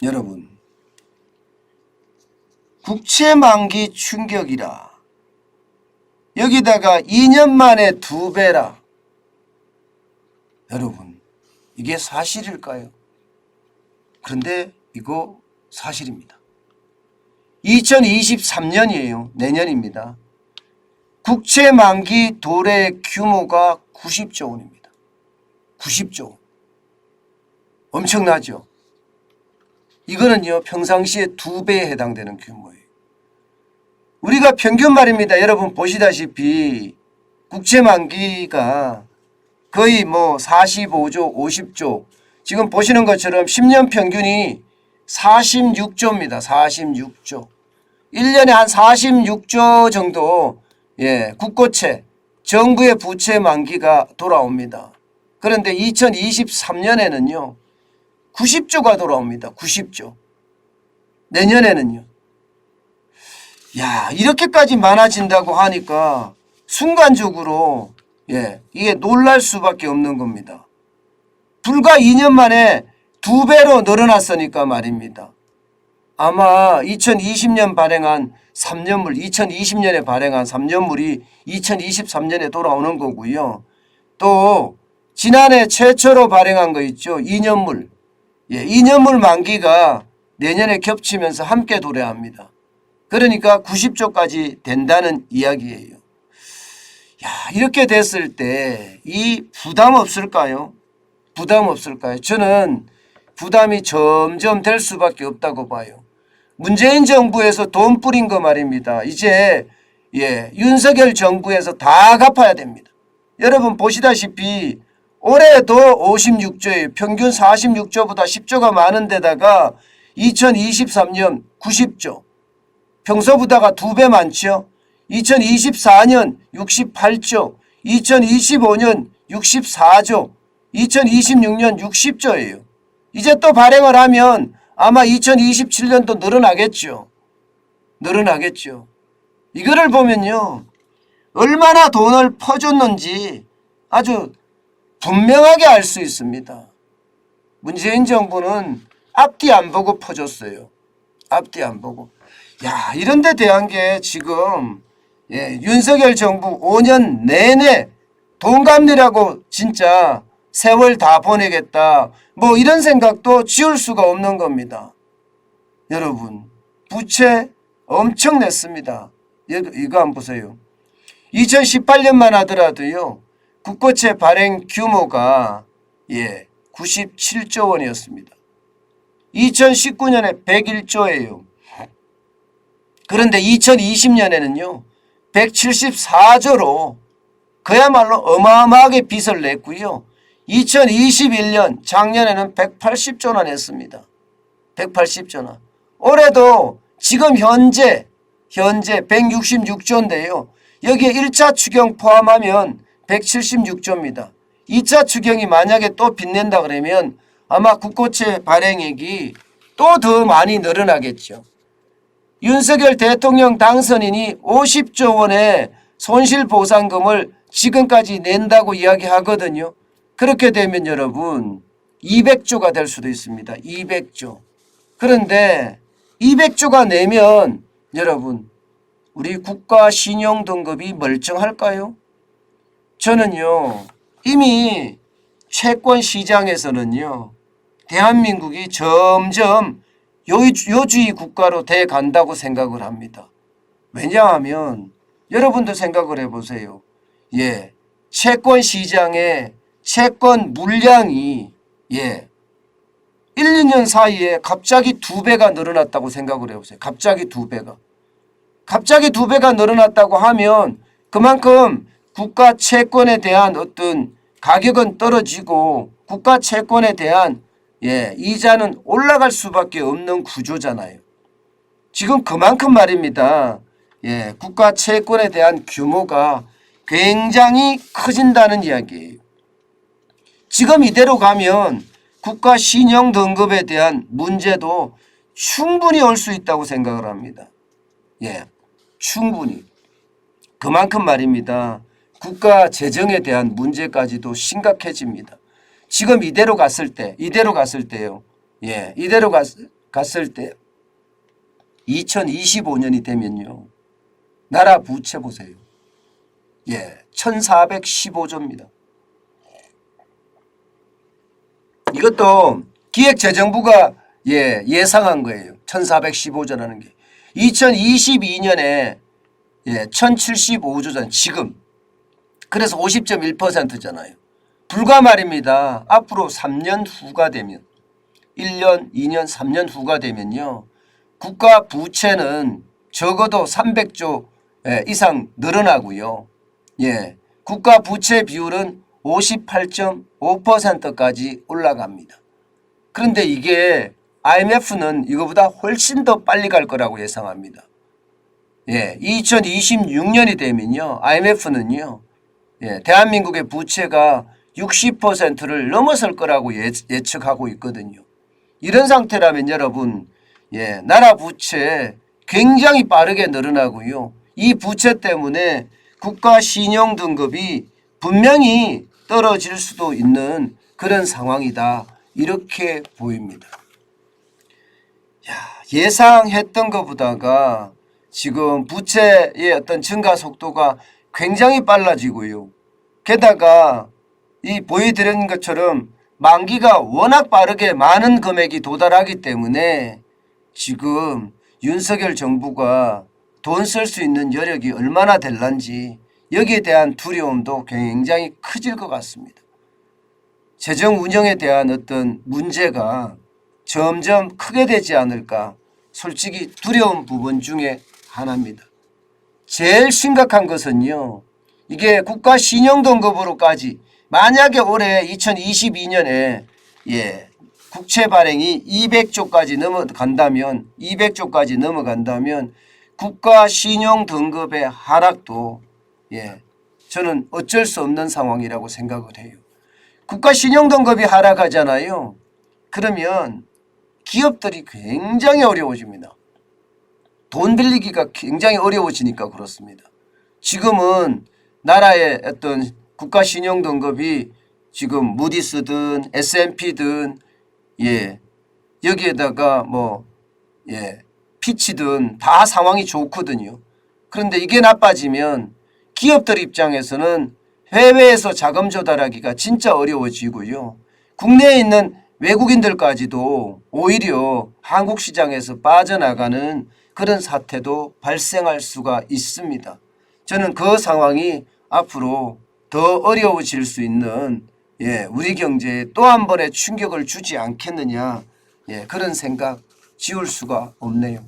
여러분, 국채 만기 충격이라. 여기다가 2년 만에 2배라. 여러분, 이게 사실일까요? 그런데 이거 사실입니다. 2023년이에요. 내년입니다. 국채 만기 도래 규모가 90조 원입니다. 90조 원. 엄청나죠? 이거는요, 평상시에 2배에 해당되는 규모예요. 우리가 평균 말입니다. 여러분 보시다시피 국채 만기가 거의 45조, 50조. 지금 보시는 것처럼 10년 평균이 46조입니다. 46조. 1년에 한 46조 정도 국고채, 정부의 부채 만기가 돌아옵니다. 그런데 2023년에는요. 90조가 돌아옵니다. 90조. 내년에는요. 야, 이렇게까지 많아진다고 하니까 순간적으로 이게 놀랄 수밖에 없는 겁니다. 불과 2년 만에 2배로 늘어났으니까 말입니다. 아마 2020년 발행한 3년물, 2020년에 발행한 3년물이 2023년에 돌아오는 거고요. 또 지난해 최초로 발행한 거 있죠. 2년물. 2년물 만기가 내년에 겹치면서 함께 도래합니다. 그러니까 90조까지 된다는 이야기예요. 야, 이렇게 됐을 때 이 부담 없을까요? 부담 없을까요? 저는 부담이 점점 될 수밖에 없다고 봐요. 문재인 정부에서 돈 뿌린 거 말입니다. 이제 윤석열 정부에서 다 갚아야 됩니다. 여러분 보시다시피 올해도 56조예요. 평균 46조보다 10조가 많은 데다가 2023년 90조. 평소보다가 2배 많죠. 2024년 68조, 2025년 64조, 2026년 60조예요. 이제 또 발행을 하면 아마 2027년도 늘어나겠죠. 늘어나겠죠. 이거를 보면요. 얼마나 돈을 퍼줬는지 아주 분명하게 알 수 있습니다. 문재인 정부는 앞뒤 안 보고 퍼줬어요. 앞뒤 안 보고. 야, 이런 데 대한 게 지금 윤석열 정부 5년 내내 돈 갚느라고 진짜 세월 다 보내겠다. 이런 생각도 지울 수가 없는 겁니다. 여러분, 부채 엄청 냈습니다. 이거 한번 보세요. 2018년만 하더라도요. 국고채 발행 규모가 97조 원이었습니다. 2019년에 101조예요. 그런데 2020년에는요. 174조로 그야말로 어마어마하게 빚을 냈고요. 2021년 작년에는 180조나 냈습니다. 180조나. 올해도 지금 현재 166조인데요. 여기에 1차 추경 포함하면 176조입니다. 2차 추경이 만약에 또 빚낸다 그러면 아마 국고채 발행액이 또 더 많이 늘어나겠죠. 윤석열 대통령 당선인이 50조 원의 손실보상금을 지금까지 낸다고 이야기하거든요. 그렇게 되면 여러분 200조가 될 수도 있습니다. 200조. 그런데 200조가 내면 여러분 우리 국가 신용 등급이 멀쩡할까요? 저는요. 이미 채권 시장에서는요. 대한민국이 점점 요주의 국가로 돼 간다고 생각을 합니다. 왜냐하면 여러분도 생각을 해보세요. 채권 시장에 채권 물량이 1, 2년 사이에 갑자기 2배가 늘어났다고 생각을 해보세요. 갑자기 2배가. 갑자기 2배가 늘어났다고 하면 그만큼 국가 채권에 대한 어떤 가격은 떨어지고 국가 채권에 대한 이자는 올라갈 수밖에 없는 구조잖아요. 지금 그만큼 말입니다. 국가 채권에 대한 규모가 굉장히 커진다는 이야기예요. 지금 이대로 가면 국가 신용 등급에 대한 문제도 충분히 올 수 있다고 생각을 합니다. 충분히. 그만큼 말입니다. 국가 재정에 대한 문제까지도 심각해집니다. 지금 이대로 갔을 때요. 이대로 갔을 때 2025년이 되면요. 나라 부채 보세요. 1415조입니다. 이것도 기획재정부가 예상한 거예요. 1415조라는 게. 2022년에 1075조잖아요. 지금. 그래서 50.1%잖아요. 불과 말입니다. 앞으로 3년 후가 되면 1년, 2년, 3년 후가 되면요. 국가 부채는 적어도 300조 이상 늘어나고요. 국가 부채 비율은 58.5%까지 올라갑니다. 그런데 이게 IMF는 이거보다 훨씬 더 빨리 갈 거라고 예상합니다. 2026년이 되면요. IMF는요. 대한민국의 부채가 60%를 넘어설 거라고 예측하고 있거든요. 이런 상태라면 여러분, 나라 부채 굉장히 빠르게 늘어나고요. 이 부채 때문에 국가 신용 등급이 분명히 떨어질 수도 있는 그런 상황이다. 이렇게 보입니다. 예상했던 것보다가 지금 부채의 어떤 증가 속도가 굉장히 빨라지고요. 게다가 이 보여드린 것처럼 만기가 워낙 빠르게 많은 금액이 도달하기 때문에 지금 윤석열 정부가 돈 쓸 수 있는 여력이 얼마나 될런지 여기에 대한 두려움도 굉장히 커질 것 같습니다. 재정 운영에 대한 어떤 문제가 점점 크게 되지 않을까 솔직히 두려운 부분 중에 하나입니다. 제일 심각한 것은요. 이게 국가 신용등급으로까지 만약에 올해 2022년에 국채 발행이 200조까지 넘어간다면 국가 신용 등급의 하락도 저는 어쩔 수 없는 상황이라고 생각을 해요. 국가 신용 등급이 하락하잖아요. 그러면 기업들이 굉장히 어려워집니다. 돈 빌리기가 굉장히 어려워지니까 그렇습니다. 지금은 나라의 어떤 국가 신용 등급이 지금 무디스든 S&P든 여기에다가 피치든 다 상황이 좋거든요. 그런데 이게 나빠지면 기업들 입장에서는 해외에서 자금 조달하기가 진짜 어려워지고요. 국내에 있는 외국인들까지도 오히려 한국 시장에서 빠져나가는 그런 사태도 발생할 수가 있습니다. 저는 그 상황이 앞으로 더 어려워질 수 있는 우리 경제에 또 한 번의 충격을 주지 않겠느냐 그런 생각 지울 수가 없네요.